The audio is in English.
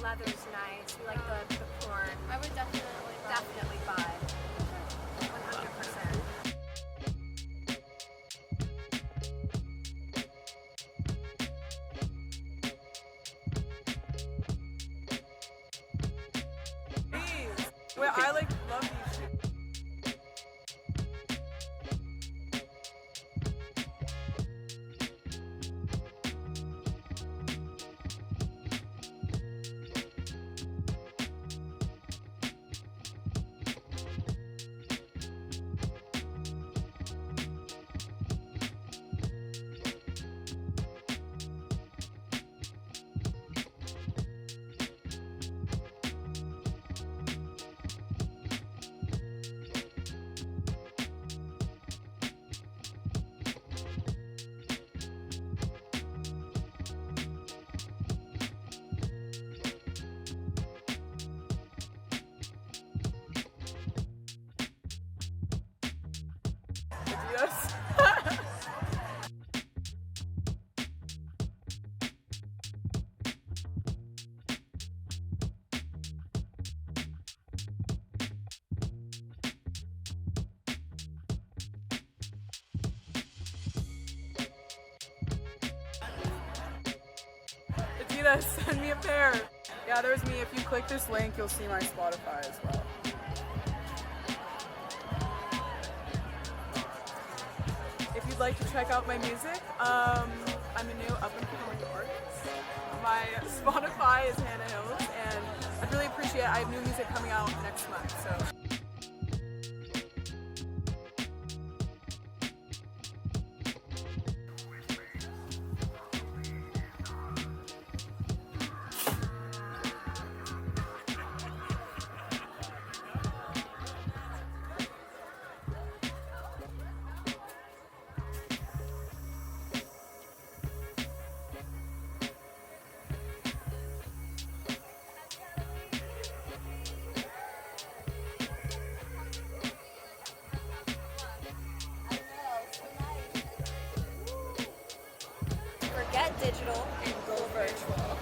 leather's nice. We like the KORN. I would definitely buy. 100%. Wait, I love these shoes. Adidas. Adidas, send me a pair. Yeah, there's me. If you click this link, you'll see my Spotify as well. If you'd like to check out my music, I'm a new up-and-coming artist. My Spotify is Hannah Hills, and I'd really appreciate it. I have new music coming out next month, so. Forget digital and go virtual.